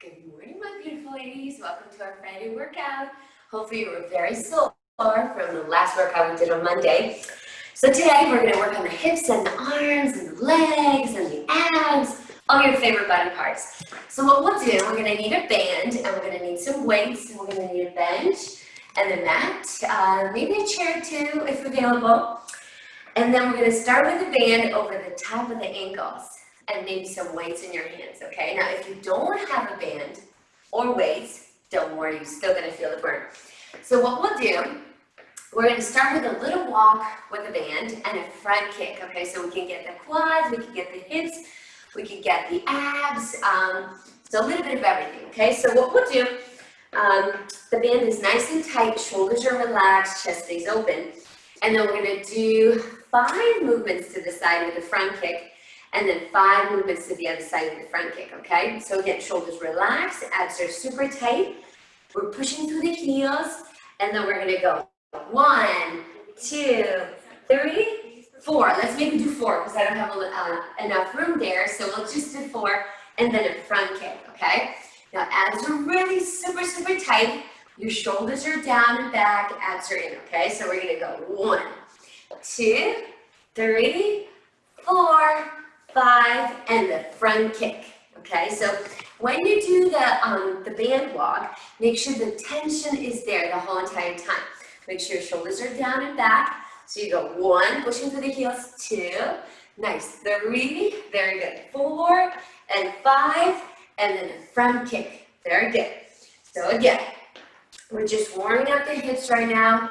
Good morning, my beautiful ladies. Welcome to our Friday workout. Hopefully you were very sore from the last workout we did on Monday. So today we're going to work on the hips and the arms and the legs and the abs, all your favorite body parts. So what we'll do, we're going to need a band and we're going to need some weights. And we're going to need a bench and a mat, maybe a chair too if available. And then we're going to start with the band over the top of the ankles. And maybe some weights in your hands, okay? Now, if you don't have a band or weights, don't worry, you're still gonna feel the burn. So what we'll do, we're gonna start with a little walk with a band and a front kick, okay? So we can get the quads, we can get the hips, we can get the abs, so a little bit of everything, okay? So what we'll do, the band is nice and tight, shoulders are relaxed, chest stays open, and then we're gonna do 5 movements to the side with the front kick, and then 5 movements to the other side of the front kick, okay? So again, shoulders relaxed, abs are super tight. We're pushing through the heels, and then we're gonna go 1, 2, 3, 4. Let's maybe do 4, because I don't have enough room there, so we'll just do 4, and then a front kick, okay? Now, abs are really super, super tight. Your shoulders are down and back, abs are in, okay? So we're gonna go 1, 2, 3, 4, 5, and the front kick, okay? So when you do the band walk, make sure the tension is there the whole entire time. Make sure your shoulders are down and back. So you go 1, pushing through the heels, 2, nice, 3, very good, 4, and 5, and then a front kick, very good. So again, we're just warming up the hips right now.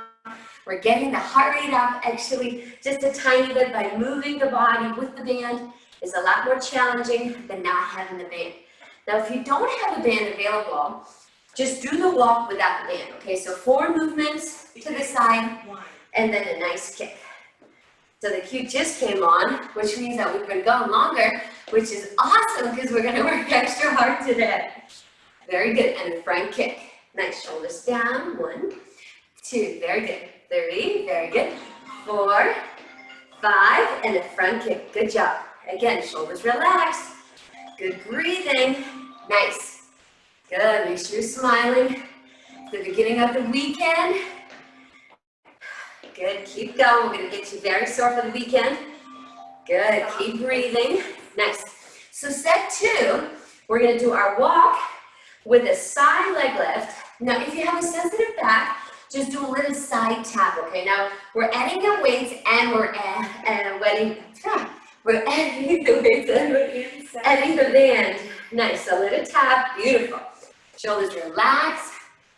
We're getting the heart rate up, actually, just a tiny bit by moving the body with the band. Is a lot more challenging than not having the band. Now, if you don't have a band available, just do the walk without the band, okay? So 4 movements to the side, and then a nice kick. So the cue just came on, which means that we've been going longer, which is awesome because we're gonna work extra hard today. Very good, and a front kick. Nice, shoulders down, 1, 2, very good. 3, very good. 4, 5, and a front kick, good job. Again, shoulders relaxed. Good breathing. Nice. Good. Make sure you're smiling. The beginning of the weekend. Good. Keep going. We're going to get you very sore for the weekend. Good. Keep breathing. Nice. So set 2, we're going to do our walk with a side leg lift. Now, if you have a sensitive back, just do a little side tap, okay? Now, we're adding the weights and we're adding the weights and adding the band. Nice, a little tap, beautiful. Shoulders relaxed,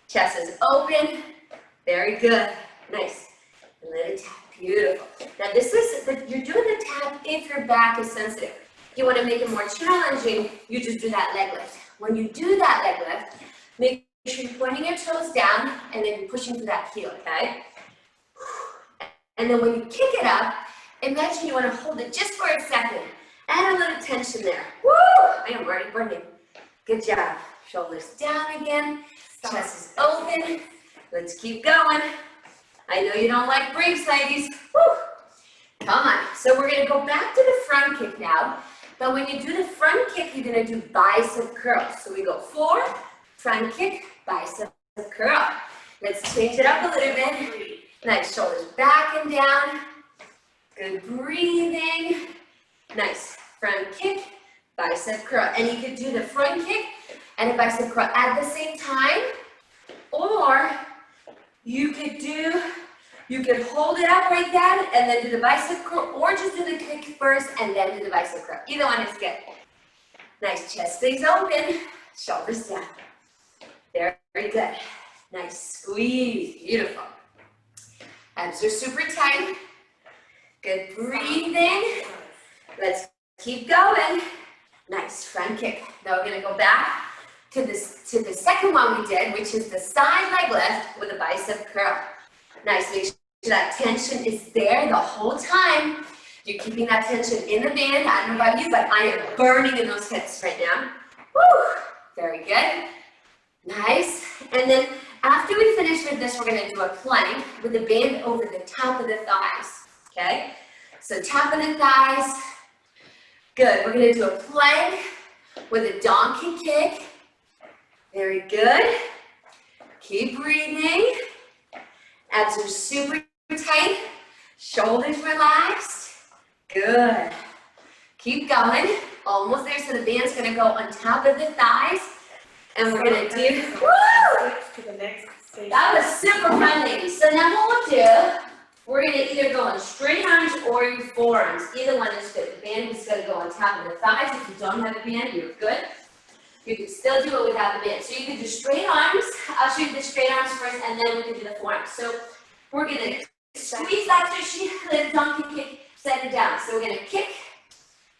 chest is open, very good. Nice, a little tap, beautiful. Now this is, you're doing the tap if your back is sensitive. If you want to make it more challenging, you just do that leg lift. When you do that leg lift, make sure you're pointing your toes down and then you're pushing through that heel, okay? And then when you kick it up, imagine you want to hold it just for a second. Add a little tension there. Woo! I am already burning. Good job. Shoulders down again. Chest is open. Let's keep going. I know you don't like breaks, ladies. Woo! Come on. So we're going to go back to the front kick now. But when you do the front kick, you're going to do bicep curls. So we go 4, front kick, bicep curl. Let's change it up a little bit. Nice. Shoulders back and down. Good breathing. Nice. Front kick, bicep curl. And you could do the front kick and a bicep curl at the same time. Or you could hold it up like that and then do the bicep curl, or just do the kick first and then do the bicep curl. Either one is good. Nice. Chest stays open. Shoulders down. Very, very good. Nice. Squeeze. Beautiful. Abs are super tight. Good breathing. Let's keep going. Nice front kick. Now we're going to go back to the second one we did, which is the side leg lift with a bicep curl. Nice. Make sure that tension is there the whole time. You're keeping that tension in the band. I don't know about you, but I am burning in those hips right now. Woo! Very good. Nice. And then after we finish with this, we're going to do a plank with the band over the top of the thighs. Okay? So top of the thighs. Good. We're going to do a plank with a donkey kick. Very good. Keep breathing. Abs are super tight. Shoulders relaxed. Good. Keep going. Almost there. So the band's going to go on top of the thighs. And we're going to do, woo! To the next station. That was super fun, ladies. So now what we'll do, we're going to either go on straight arms or your forearms. Either one is good. The band is going to go on top of the thighs. If you don't have a band, you're good. You can still do it without the band. So you can do straight arms. I'll show you the straight arms first, and then we can do the forearms. So we're going to squeeze that tushy, let it donkey kick, set it down. So we're going to kick,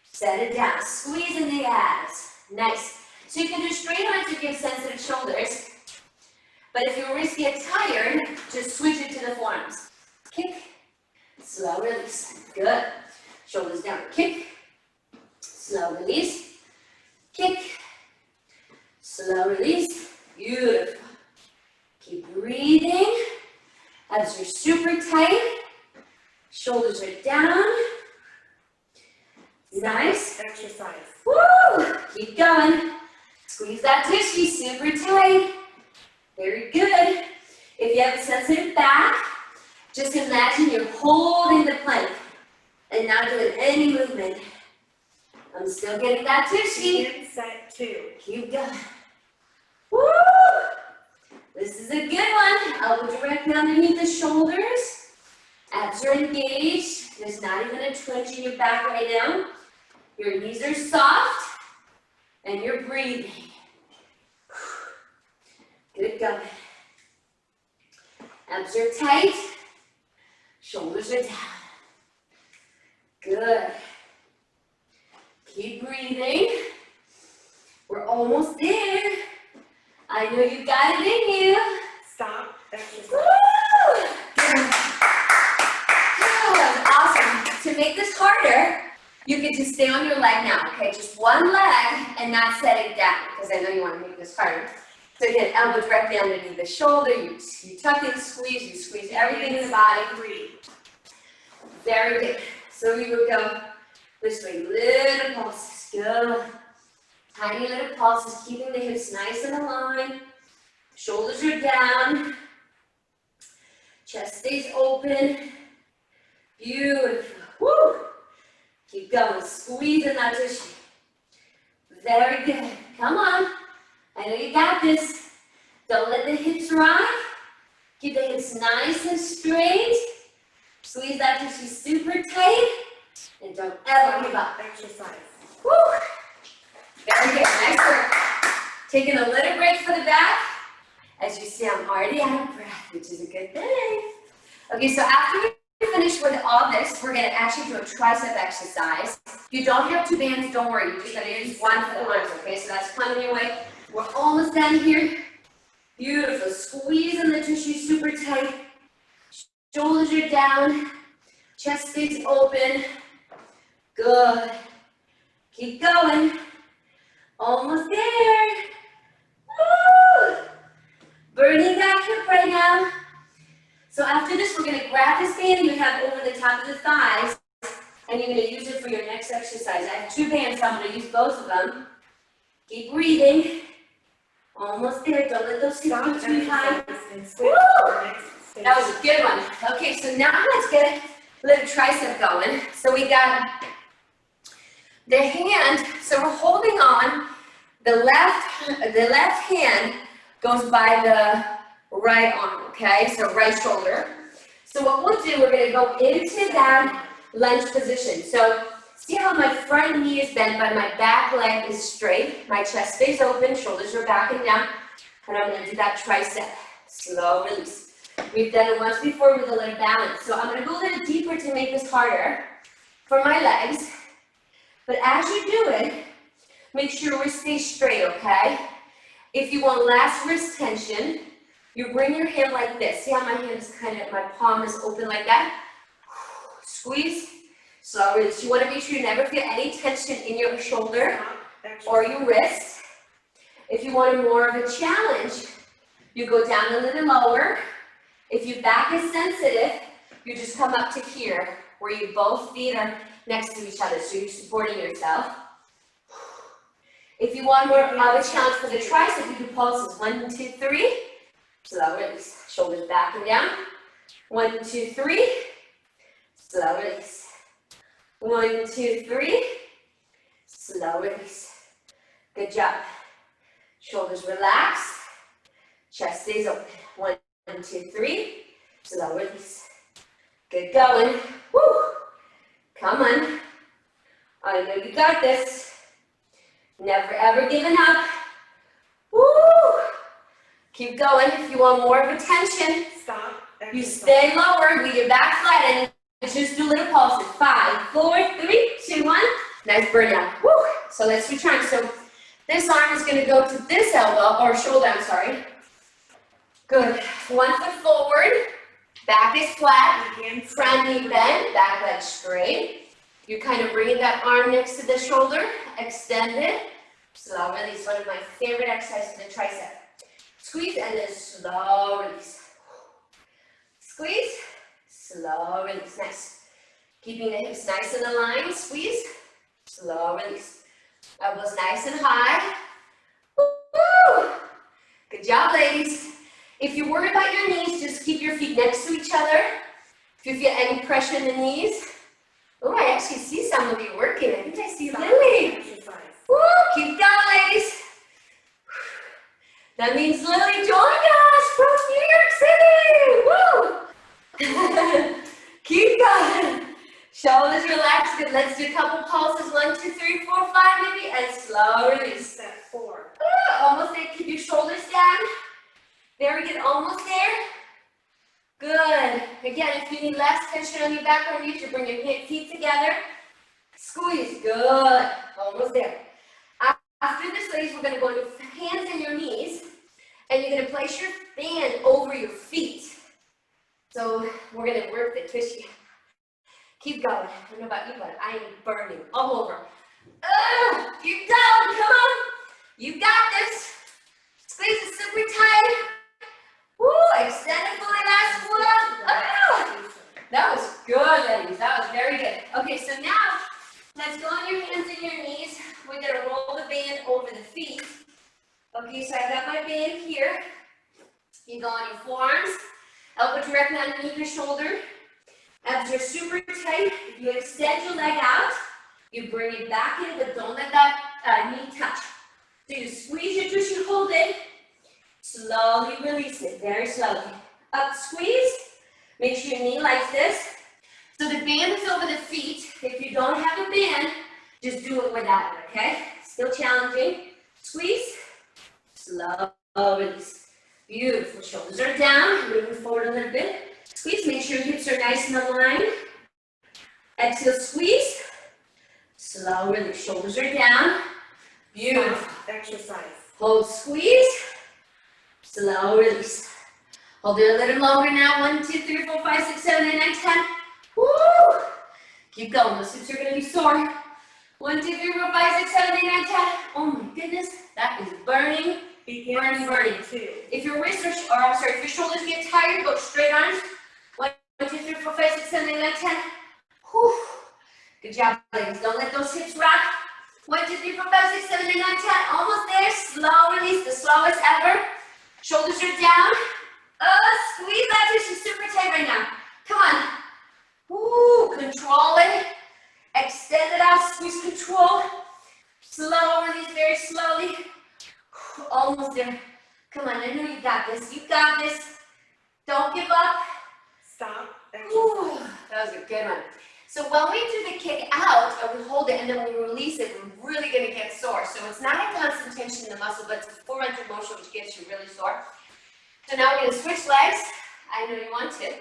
set it down. Squeeze in the abs. Nice. So you can do straight arms if you have sensitive shoulders. But if your wrists get tired, just switch it to the forearms. Kick, slow release. Good. Shoulders down. Kick, slow release. Kick, slow release. Beautiful. Keep breathing. Abs are super tight. Shoulders are down. Nice. Exercise. Woo! Keep going. Squeeze that tushy super tight. Very good. If you have a sensitive back, just imagine you're holding the plank and not doing any movement. I'm still getting that tushy. Begin set 2. Keep going. Woo! This is a good one. Elbow directly underneath the shoulders. Abs are engaged. There's not even a twinge in your back right now. Your knees are soft and you're breathing. Good going. Abs are tight. Shoulders are down. Good. Keep breathing. We're almost there. I know you got it in you. Stop. Exercise. Woo! Good. Awesome. To make this harder, you get to stay on your leg now, okay? Just one leg and not set it down, because I know you want to make this harder. So again, elbow directly underneath the shoulder, you tuck and squeeze, you squeeze everything in the body. 3. Very good. So we would go this way, little pulses, go. Tiny little pulses, keeping the hips nice and aligned. Shoulders are down. Chest stays open. Beautiful. Woo! Keep going, squeeze in that tushy. Very good. Come on. I know you got this. Don't let the hips rock. Keep the hips nice and straight. Squeeze that tushy super tight. And don't ever give up. Exercise. Woo! Very good. Nice work. Taking a little break for the back. As you see, I'm already out of breath, which is a good thing. Okay, so after we finish with all this, we're going to actually do a tricep exercise. If you don't have 2 bands, don't worry. You're just going to use one for the arms, okay? So that's coming your way. We're almost done here. Beautiful. Squeeze in the tissue super tight. Shoulders are down. Chest stays open. Good. Keep going. Almost there. Woo! Burning that hip right now. So after this, we're going to grab this band you have over the top of the thighs, and you're going to use it for your next exercise. I have 2 bands, so I'm going to use both of them. Keep breathing. Almost there. Don't let those hips go too high. Woo! That was a good one. Okay, so now let's get a little tricep going. So we got the hand. So we're holding on. The left hand goes by the right arm, okay? So right shoulder. So what we'll do, we're going to go into that lunge position. So see how my front knee is bent, but my back leg is straight. My chest stays open, shoulders are back and down. And I'm going to do that tricep. Slow release. We've done it once before with a little balance. So I'm going to go a little deeper to make this harder for my legs. But as you do it, make sure we stay straight, okay? If you want less wrist tension, you bring your hand like this. See how my hand is my palm is open like that? Squeeze, slow release. You want to make sure you never feel any tension in your shoulder or your wrist. If you want more of a challenge, you go down a little lower. If your back is sensitive, you just come up to here, where you both feet are next to each other, so you're supporting yourself. If you want more of a challenge for the tricep, you do pulses. 1, 2, 3. Slow release. Shoulders back and down. 1, 2, 3. Slow release. 1, 2, 3. Slow release. Good job. Shoulders relax. Chest stays open. 1, 2, 3. Slow release. Good going. Woo! Come on. I know you got this. Never ever giving up. Woo! Keep going. If you want more of a tension, Stop. you stay lower with your back flat and just do little pulses. 5, 4, 3, 2, 1. Nice burnout. Woo! So let's switch arms. So this arm is going to go to this elbow, or shoulder, I'm sorry. Good. 1 foot forward. Back is flat. Front knee bend. Back leg straight. You're kind of bringing that arm next to the shoulder. Extend it. Slow release. One of my favorite exercises for the tricep. Squeeze and then slow release. Squeeze. Slow release. Nice. Keeping the hips nice and aligned. Squeeze. Slow release. Elbows nice and high. Woo! Good job, ladies. If you're worried about your knees, just keep your feet next to each other. If you feel any pressure in the knees. Oh, I actually see some of you working. I think I see Lily. Woo! Keep going, ladies. That means Lily joined us from New York City. Woo! Keep going. Shoulders relaxed. Good. Let's do a couple pulses. 1, 2, 3, 4, 5, maybe, and slow release. Step 4. Almost there. Keep your shoulders down. There we get almost there. Good. Again, if you need less tension on your back or knees, you bring your feet together. Squeeze. Good. Almost there. After this, ladies, we're going to go into hands and your knees, and you're going to place your band over your feet. So we're going to work the tushy. Keep going. I don't know about you, but I am burning all over. Keep going. Come on. You got this. Squeeze it super tight. Woo! Extend it fully. Last one. That was good, ladies. That was very good. Okay, so now let's go on your hands and your knees. We're going to roll the band over the feet. Okay, so I got my band here. You go on your forearms, elbow directly underneath your shoulder. Abs are super tight. You extend your leg out. You bring it back in, but don't let that knee touch. So you squeeze your tushy, hold it. Slowly release it, very slowly. Up, squeeze. Make sure your knee like this. So the band is over the feet. If you don't have a band, just do it without it, okay? Still challenging. Squeeze. Slow release. Beautiful. Shoulders are down. Moving forward a little bit. Squeeze. Make sure your hips are nice and aligned. Exhale, squeeze. Slow release. Shoulders are down. Beautiful. Exercise. Hold, squeeze. Slow release. Hold it a little longer now. 1, 2, 3, 4, 5, 6, 7, 8, 9, 10. Woo! Keep going. Those hips are going to be sore. 1, 2, 3, 4, 5, 6, 7, 8, 9, 10. Oh my goodness. That is burning. Burning. If your wrists if your shoulders get tired, go straight arms. 1, 2, 3, 4, 5, 6, 7, 8, 9, 10. Whew. Good job, ladies. Don't let those hips rock. 1, 2, 3, 4, 5, 6, 7, 8, 9, 10. Almost there. Slow release, the slowest ever. Shoulders are down. Squeeze that tissue super tight right now. Come on. Woo, control it. Extend it out, squeeze, control. Slow release, very slowly. Almost there. Come on, I know you got this. You got this. Don't give up. Stop. Ooh, that was a good one. So when we do the kick out, and we hold it, and then we release it, we're really going to get sore. So it's not a constant tension in the muscle, but it's a full range of motion, which gets you really sore. So now we're going to switch legs. I know you want to.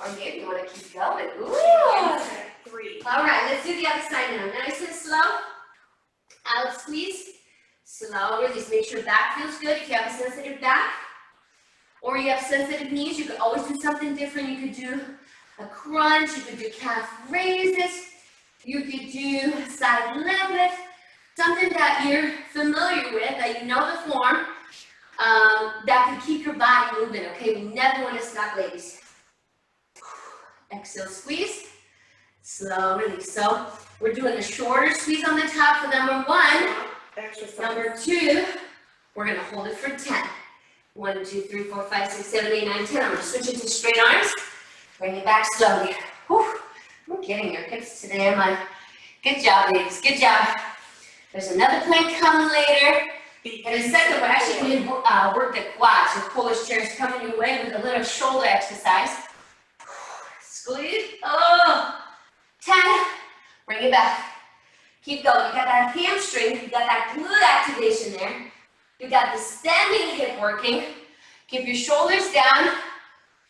Or maybe you want to keep going. Ooh. 3. All right, let's do the other side now. Nice and slow. Out, squeeze. Slow release. Make sure back feels good. If you have a sensitive back or you have sensitive knees, you could always do something different. You could do a crunch. You could do calf raises. You could do side leg lift. Something that you're familiar with, that you know the form, that can keep your body moving, okay? We never want to stop, ladies. Exhale, squeeze. Slow release. So we're doing a shorter squeeze on the top for number 1. Exercise. Number 2, we're gonna hold it for 10. 1, 2, 3, 4, 5, 6, 7, 8, 9, 10. I'm gonna switch it to straight arms. Bring it back slowly. Whew. I'm getting your hips today, am I? Good job, ladies, good job. There's another plank coming later. In a second, we're actually going to work the quads. Your Polish chair is coming your way with a little shoulder exercise. Squeeze. Oh, 10. Bring it back. Keep going. You got that hamstring. You got that glute activation there. You got the standing hip working. Keep your shoulders down.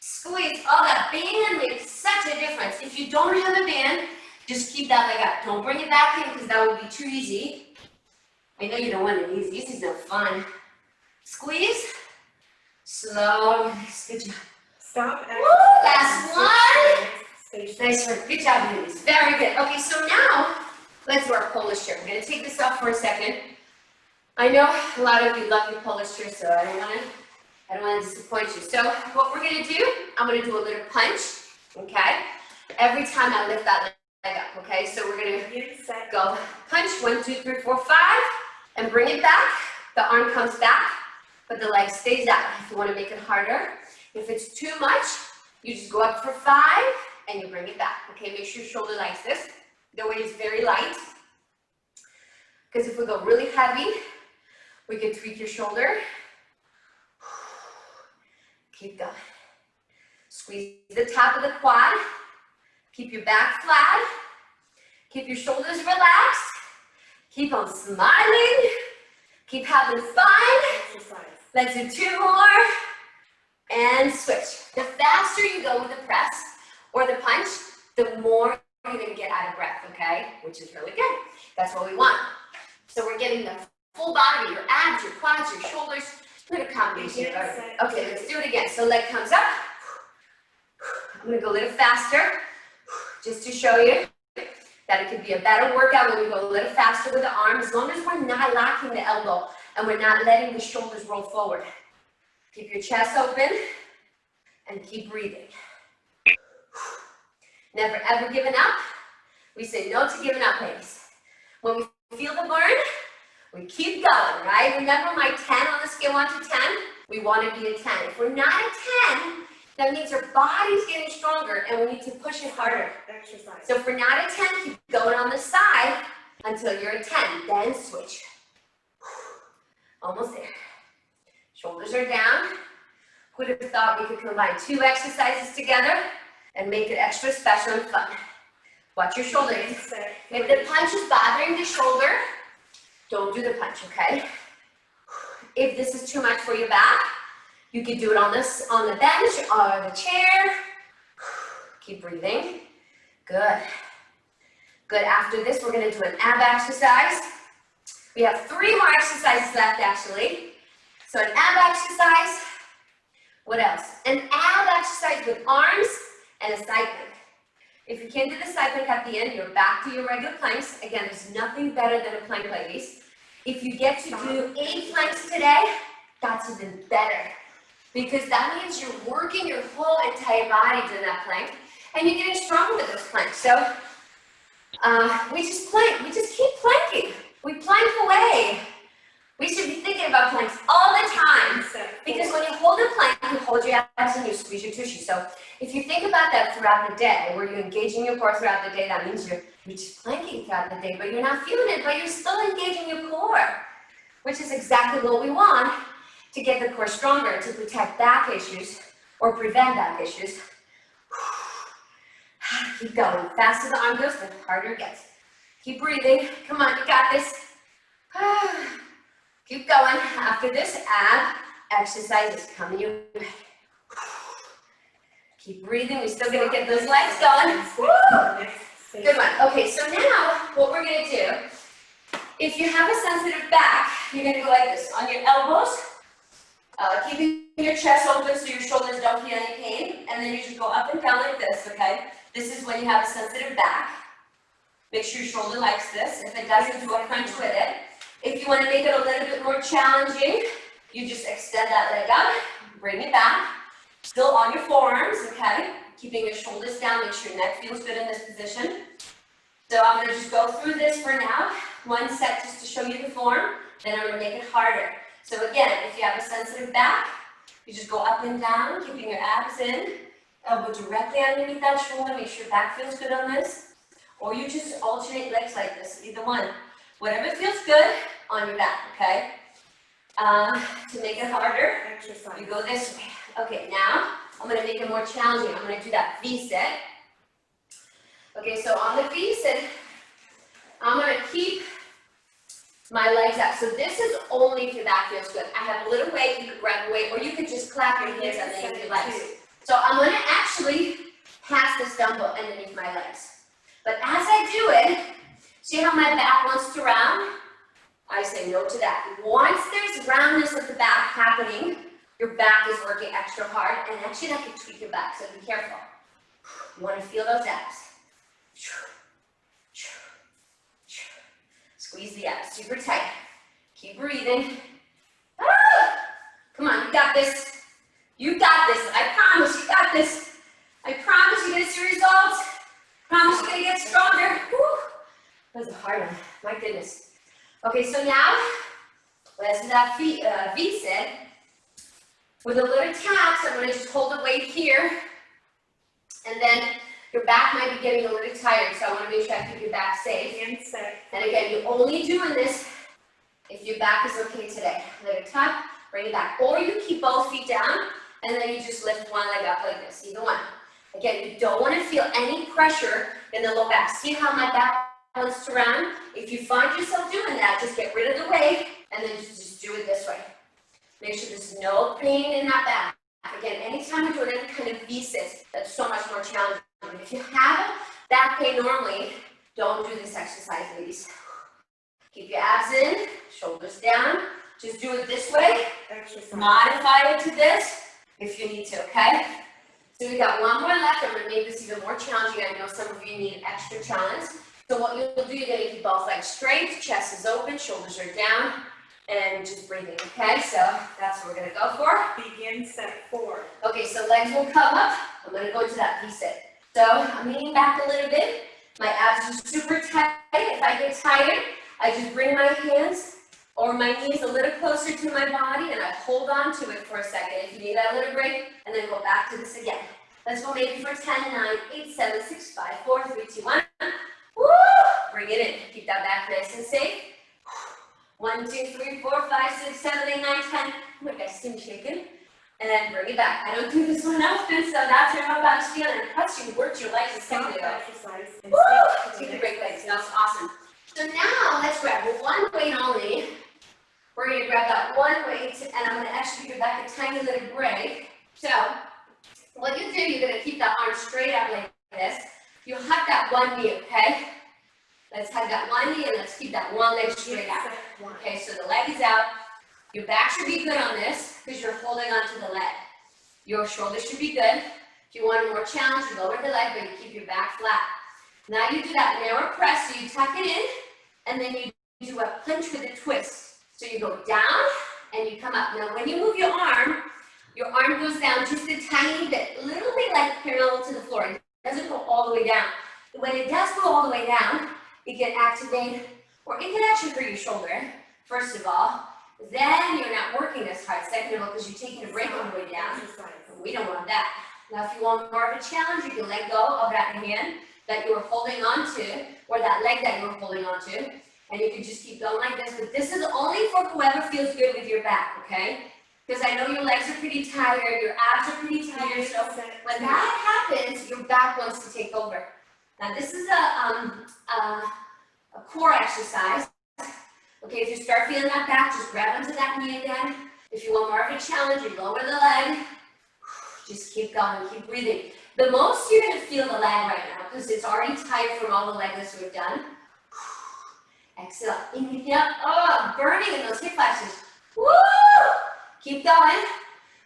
Squeeze. Oh, that band makes such a difference. If you don't have a band, just keep that leg up. Don't bring it back in because that would be too easy. I know you don't want it easy. This is no fun. Squeeze. Slow. Good job. Stop. Woo, last one. Station. Nice work. Good job, ladies. Very good. Okay, so now let's do our Polish chair. We're going to take this off for a second. I know a lot of you love your Polish chair, so I don't want to disappoint you. So what we're going to do, I'm going to do a little punch, okay? Every time I lift that leg up, okay? So we're going to go punch, 1, 2, 3, 4, 5, and bring it back. The arm comes back, but the leg stays out. If you want to make it harder, if it's too much, you just go up for 5, and you bring it back, okay? Make sure your shoulder likes this. The weight is very light, because if we go really heavy, we can tweak your shoulder. Keep going. Squeeze the top of the quad. Keep your back flat. Keep your shoulders relaxed. Keep on smiling. Keep having fun. Exercise. Let's do 2 more. And switch. The faster you go with the press or the punch, the more you're going to get out of breath, okay? Which is really good. That's what we want. So we're getting the full body, your abs, your quads, your shoulders. Look at a combination of everything. Okay, let's do it again. So leg comes up. I'm going to go a little faster just to show you that it could be a better workout when we go a little faster with the arm, as long as we're not locking the elbow and we're not letting the shoulders roll forward. Keep your chest open and keep breathing. Never ever giving up. We say no to giving up, ladies. When we feel the burn, we keep going, right? Remember my 10 on the scale 1 to 10? We want to be a 10. If we're not a 10, that means our body's getting stronger and we need to push it harder. Exercise. So if we're not a 10, keep going on the side until you're a 10. Then switch. Almost there. Shoulders are down. Who would have thought we could combine 2 exercises together and make it extra special and fun? Watch your shoulders. If the punch is bothering the shoulder, don't do the punch, okay? If this is too much for your back, you can do it on the bench or the chair. Keep breathing. Good. Good. After this, we're going to do an ab exercise. We have 3 more exercises left, actually. So an ab exercise. What else? An ab exercise with arms and a side plank. If you can't do the side plank at the end, you're back to your regular planks. Again, there's nothing better than a plank, ladies. If you get to do 8 planks today, that's even better. Because that means you're working your whole entire body doing that plank, and you're getting stronger with those planks. So we just plank. We just keep planking. We plank away. We should be thinking about planks all the time. Because when you hold a plank, you hold your abs and you squeeze your tissue. So if you think about that throughout the day, where you're engaging your core throughout the day, that means you're just planking throughout the day, but you're not feeling it, but you're still engaging your core, which is exactly what we want to get the core stronger, to protect back issues or prevent back issues. Keep going. The faster the arm goes, the harder it gets. Keep breathing. Come on, you got this. Keep going. After this, ab exercise is coming your way. Keep breathing. We're still going to get those legs going. Woo! Good one. Okay, so now what we're going to do, if you have a sensitive back, you're going to go like this. On your elbows, keeping your chest open so your shoulders don't feel any pain. And then you just go up and down like this, okay? This is when you have a sensitive back. Make sure your shoulder likes this. If it doesn't, do a crunch with it. If you want to make it a little bit more challenging, you just extend that leg up, bring it back. Still on your forearms, okay? Keeping your shoulders down, make sure your neck feels good in this position. So I'm gonna just go through this for now. One set just to show you the form, then I'm gonna make it harder. So again, if you have a sensitive back, you just go up and down, keeping your abs in, elbow directly underneath that shoulder, make sure your back feels good on this. Or you just alternate legs like this, either one. Whatever feels good on your back, okay? To make it harder, Exercise. you go this way. Okay, now I'm gonna make it more challenging. I'm gonna do that V sit. Okay, so on the V sit, I'm gonna keep my legs up. So this is only if your back feels good. I have a little weight, you could grab a weight, or you could just clap your hands underneath your legs. So I'm gonna actually pass this dumbbell underneath my legs. But as I do it, see how my back wants to round? I say no to that. Once there's roundness of the back happening, your back is working extra hard, and actually that can tweak your back, so be careful. You want to feel those abs. Squeeze the abs super tight. Keep breathing. Ah! Come on, you got this. You got this. I promise you got this. I promise you're gonna see results. Promise you're gonna get stronger. Woo! That was a hard one. My goodness. Okay, so now let's do that V sit. With a little taps, I'm gonna just hold the weight here, and then your back might be getting a little tired, so I want to make sure I keep your back safe. And set. And again, you're only doing this if your back is okay today. Let it tap, bring it back. Or you keep both feet down, and then you just lift one leg up like this, either one. Again, you don't want to feel any pressure in the low back. See how my back wants to round? If you find yourself doing that, just get rid of the weight, and then just do it this way. Make sure there's no pain in that back. Again, anytime you're doing any kind of V-sit, that's so much more challenging. If you have back pain normally, don't do this exercise, ladies. Keep your abs in, shoulders down. Just do it this way. Exercise. Modify it to this if you need to, okay? So we got one more left. I'm gonna make this even more challenging. I know some of you need extra challenge. So what you'll do, you're gonna keep both legs straight, chest is open, shoulders are down, and just breathing, okay? So that's what we're gonna go for. Begin set 4. Okay, so legs will come up. I'm gonna go into that V-sit. So I'm leaning back a little bit. My abs are super tight. If I get tired, I just bring my hands or my knees a little closer to my body and I hold on to it for a second. If you need that little break, and then go back to this again. Let's go maybe for 10, 9, 8, 7, 6, 5, 4, 3, 2, 1. Woo! Bring it in. Keep that back nice and safe. 1, 2, 3, 4, 5, 6, 7, 8, 9, 10. Oh my gosh, skin shaking. And then bring it back. I don't do this one often, so that's how I'm about to feel. And plus you worked your legs a second ago. Exercise. And Woo! set Take a break, legs. That's awesome. So now let's grab one weight only. We're going to grab that one weight, and I'm going to actually give back a tiny little break. So what you do, you're going to keep that arm straight up like this. You hug that one knee, okay? Let's hug that one knee, and let's keep that one leg straight out. Okay, so the leg is out. Your back should be good on this because you're holding onto the leg. Your shoulders should be good. If you want a more challenge, you lower the leg, but you keep your back flat. Now you do that narrow press, so you tuck it in, and then you do a punch with a twist. So you go down, and you come up. Now when you move your arm goes down just a tiny bit, a little bit like parallel to the floor. It doesn't go all the way down. When it does go all the way down, it can activate, or it can actually hurt your shoulder, first of all. Then you're not working as hard, second of all, because you're taking a break on the way down. We don't want that. Now, if you want more of a challenge, you can let go of that hand that you were holding on to, or that leg that you were holding on to, and you can just keep going like this. But this is only for whoever feels good with your back, okay? Because I know your legs are pretty tired, your abs are pretty tired, so when that happens, your back wants to take over. Now, this is a core exercise. Okay, if you start feeling that back, just grab onto that knee again. If you want more of a challenge, you lower the leg. Just keep going, keep breathing. The most you're going to feel the leg right now because it's already tight from all the leg lifts we've done. Exhale, inhale. Oh, burning in those hip flexors. Woo! Keep going.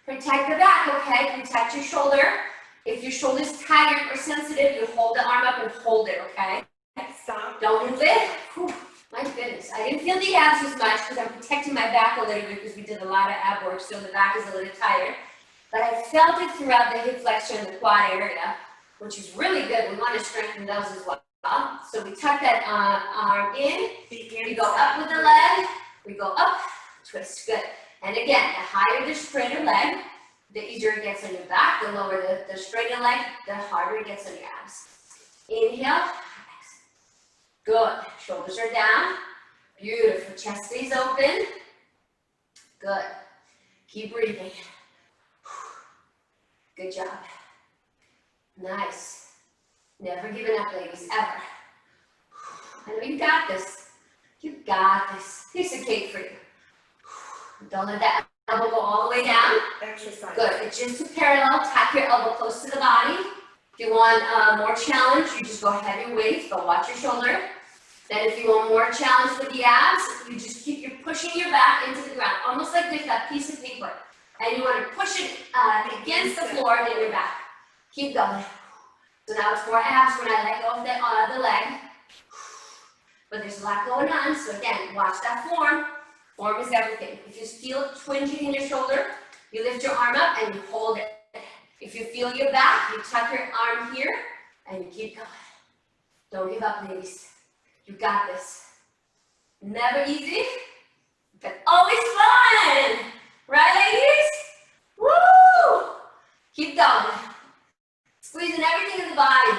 Protect the back, okay? Protect your shoulder. If your shoulder's tired or sensitive, you hold the arm up and hold it, okay? Stop. Don't move it. Whew. My goodness, I didn't feel the abs as much because I'm protecting my back a little bit because we did a lot of ab work, so the back is a little tired. But I felt it throughout the hip flexor and the quad area, which is really good. We want to strengthen those as well. So we tuck that arm in, Begin we go set up with the three. leg, we go up, twist, good. And again, the higher the straighter leg, the easier it gets on your back. The lower the straighter leg, the harder it gets on your abs. Inhale, good. Shoulders are down. Beautiful. Chest stays open. Good. Keep breathing. Good job. Nice. Never giving up, ladies, ever. I know you got this. You got this. Piece of cake for you. Don't let that elbow go all the way down. Exercise. Good. It's just a parallel. Tap your elbow close to the body. If you want more challenge, you just go heavy weight, but watch your shoulder. Then if you want more challenge with the abs, you just you're pushing your back into the ground, almost like there's that piece of paper. And you want to push it against the floor in your back. Keep going. So now it's more abs when I let go of the leg. But there's a lot going on, so again, watch that form. Form is everything. If you feel twinging in your shoulder, you lift your arm up and you hold it. If you feel your back, you tuck your arm here and you keep going. Don't give up, ladies. You got this. Never easy, but always fun. Right, ladies? Woo! Keep going. Squeezing everything in the body.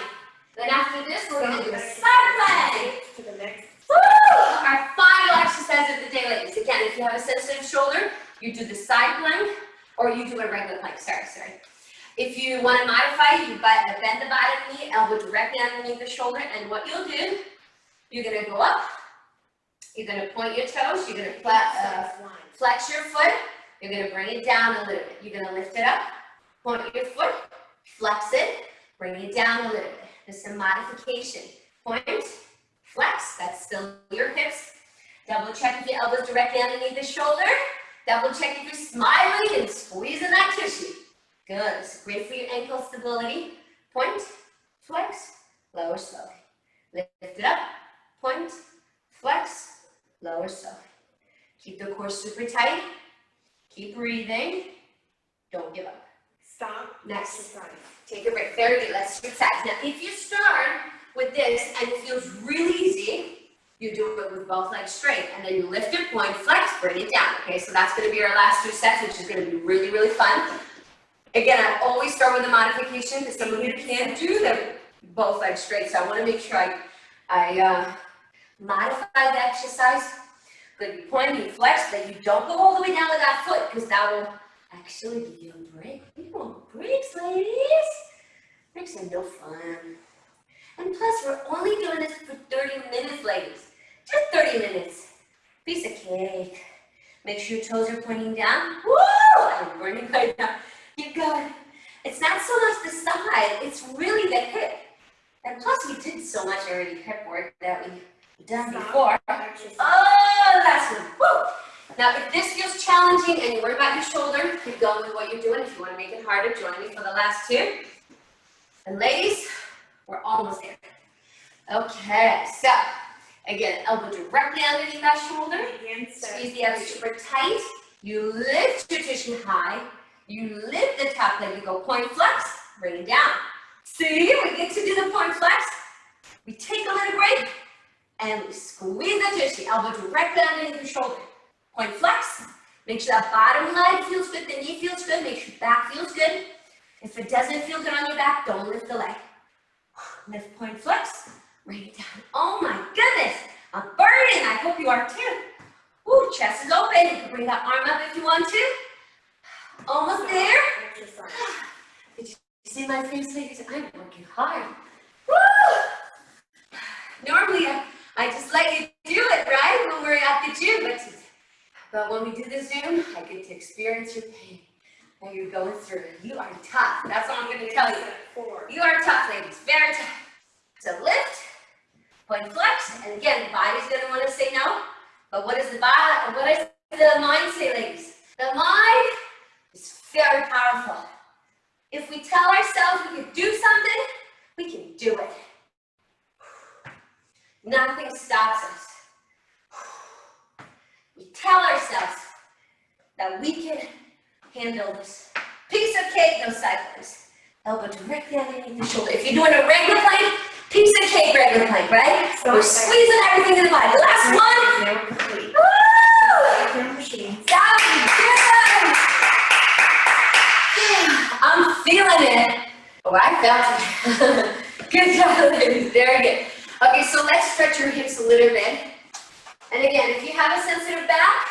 Then after this, we're going to do a side plank. To the next. Woo! Our final exercise of the day, ladies. Again, if you have a sensitive shoulder, you do the side plank or you do a regular plank. Sorry. If you want to modify, you bend the bottom knee, elbow directly underneath the shoulder, and what you'll do, you're going to go up, you're going to point your toes, you're going to flex your foot, you're going to bring it down a little bit. You're going to lift it up, point your foot, flex it, bring it down a little bit. There's some modification. Point, flex, that's still your hips. Double check if your elbow's directly underneath the shoulder. Double check if you're smiling and squeezing that tissue. Good. It's great for your ankle stability. Point, flex, lower slowly. Lift it up, point, flex, lower slowly. Keep the core super tight. Keep breathing. Don't give up. Stop. Next. Exercise. Take a break. Very good. Let's switch sides. Now, if you start with this and it feels really easy, you do it with both legs straight, and then you lift your point, flex, bring it down. Okay, so that's going to be our last 2 sets, which is going to be really, really fun. Again, I always start with a modification because some of you can't do them both legs straight, so I want to make sure I modify the exercise. But you point, you flex, that you don't go all the way down with that foot because that will actually give you a break. We want breaks, ladies. Breaks are no fun. And plus, we're only doing this for 30 minutes, ladies. Just 30 minutes. Piece of cake. Make sure your toes are pointing down. Woo! I'm burning right now. Keep going. It's not so much the side, it's really the hip. And plus, we did so much already hip work that we've done before. Exercise. Oh, that's one. Woo! Now, if this feels challenging and you worry about your shoulder, keep going with what you're doing. If you want to make it harder, join me for the last 2. And ladies, we're almost there. Okay, so again, elbow directly underneath that shoulder. Begin set Squeeze the abs super tight. You lift your tissue high. You lift the top leg. You go point flex, bring it down. See, we get to do the point flex. We take a little break and we squeeze the tissue. Elbow directly underneath the shoulder. Point flex. Make sure that bottom leg feels good, the knee feels good. Make sure back feels good. If it doesn't feel good on your back, don't lift the leg. Lift, point, flex, bring it down. Oh my goodness, I'm burning. I hope you are too. Ooh, chest is open. You can bring that arm up if you want to. Almost there. exercise. Did you see my face, ladies? I'm working hard. Woo! Normally, I just let you do it, right, when we're at the gym. But when we do the Zoom, I get to experience your pain. And you're going through it. You are tough. That's all I'm going to tell you. 4. You are tough, ladies. Very tough. So lift, point flex, and again, the body's going to want to say no. But what does the body? What does the mind say, ladies? The mind is very powerful. If we tell ourselves we can do something, we can do it. Nothing stops us. We tell ourselves that we can handle this. Piece of cake, those side planks. Elbow directly underneath the shoulder. If you're doing a regular plank, piece of cake regular plank, right? So We're excited. squeezing everything in the body. Last one. Now we're complete. Woo! Your machine. That was good. I'm feeling it. Oh, I felt it. Good job, ladies. Very good. Okay, so let's stretch your hips a little bit. And again, if you have a sensitive back,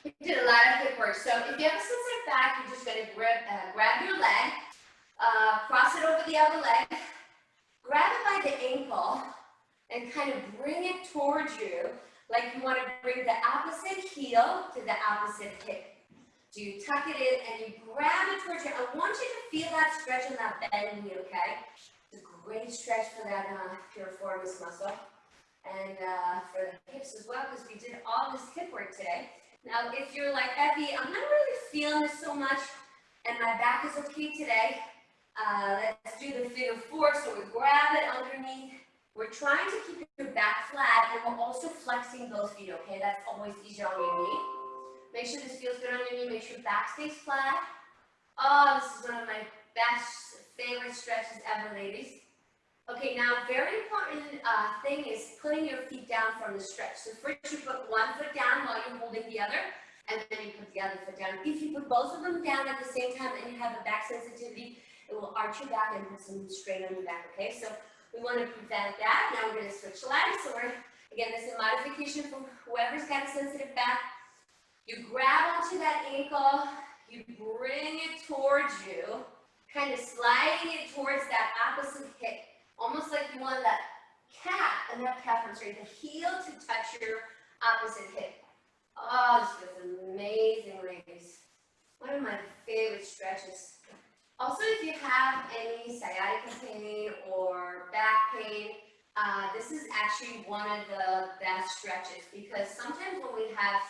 we did a lot of hip work. So if you have a sensitive back, you're just going to grab your leg, cross it over the other leg, grab it by the ankle, and kind of bring it towards you, like you want to bring the opposite heel to the opposite hip. So you tuck it in and you grab it towards you. I want you to feel that stretch and that bend in you, okay? It's a great stretch for that piriformis muscle. And for the hips as well, because we did all this hip work today. Now, if you're like, Evie, I'm not really feeling this so much, and my back is okay today, let's do the figure four. So we grab it underneath. We're trying to keep your back flat, and we're also flexing both feet, okay? That's always easier on your knee. Make sure this feels good on your knee. Make sure back stays flat. Oh, this is one of my best, favorite stretches ever, ladies. Okay, now very important thing is putting your feet down from the stretch. So first you put one foot down while you're holding the other, and then you put the other foot down. If you put both of them down at the same time and you have a back sensitivity, it will arch your back and put some strain on your back, okay? So we want to prevent that. Now we're going to switch legs. So again, this is a modification for whoever's got a sensitive back. You grab onto that ankle, you bring it towards you, kind of sliding it towards that opposite hip. Almost like you want that calf, and that calf, I'm sorry, the heel to touch your opposite hip. Oh, this feels amazing, ladies. One of my favorite stretches. Also, if you have any sciatica pain or back pain, this is actually one of the best stretches, because sometimes when we have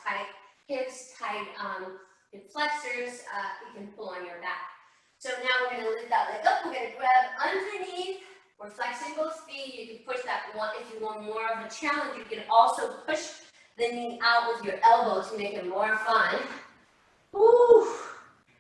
tight hips, tight hip flexors, it can pull on your back. So now we're going to lift that leg up. We're going to grab underneath. We're flexing both feet. You can push that one if you want more of a challenge. You can also push the knee out with your elbow to make it more fun. Woo.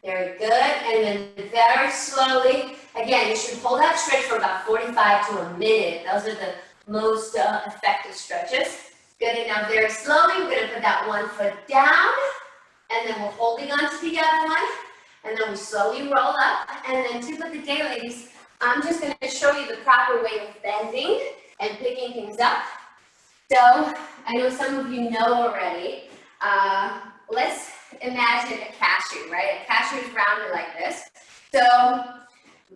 Very good. And then very slowly, again, you should hold that stretch for about 45 to a minute. Those are the most effective stretches. Good. And now very slowly, we're going to put that one foot down. And then we're holding on to the other one. And then we slowly roll up. And then tip of the day, ladies, I'm just going to show you the proper way of bending and picking things up. So I know some of you know already. Let's imagine a cashew, right? A cashew is rounded like this. So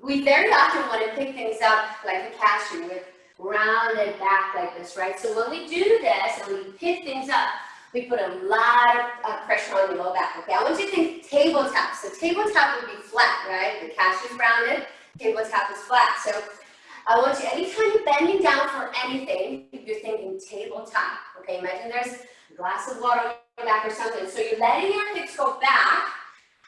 we very often want to pick things up like a cashew with rounded back like this, right? So when we do this and we pick things up, we put a lot of pressure on your low back, okay? I want you to think tabletop. So tabletop would be flat, right? The cashew is rounded, tabletop is flat. So I want you, anytime you're bending down for anything, you're thinking tabletop, okay? Imagine there's a glass of water on your back or something. So you're letting your hips go back,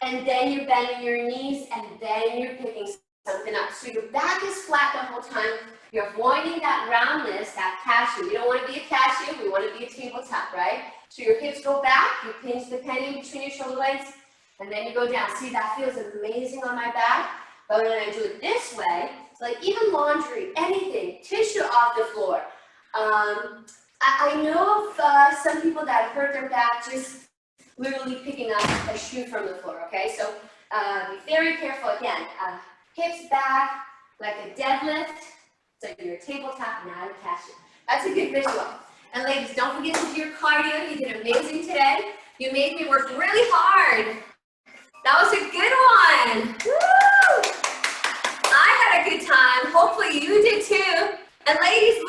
and then you're bending your knees, and then you're picking something up. So your back is flat the whole time. You're avoiding that roundness, that cashew. We don't want to be a cashew, we want to be a tabletop, right? So your hips go back, you pinch the penny between your shoulder blades, and then you go down. See, that feels amazing on my back. But when I do it this way, it's like even laundry, anything, tissue off the floor. I know of some people that hurt their back just literally picking up a shoe from the floor, okay? So be very careful again. Hips back, like a deadlift. So you're a tabletop, not a cashew. That's a good visual. And ladies, don't forget to do your cardio. You did amazing today. You made me work really hard. That was a good one. Woo! I had a good time. Hopefully you did too. And ladies,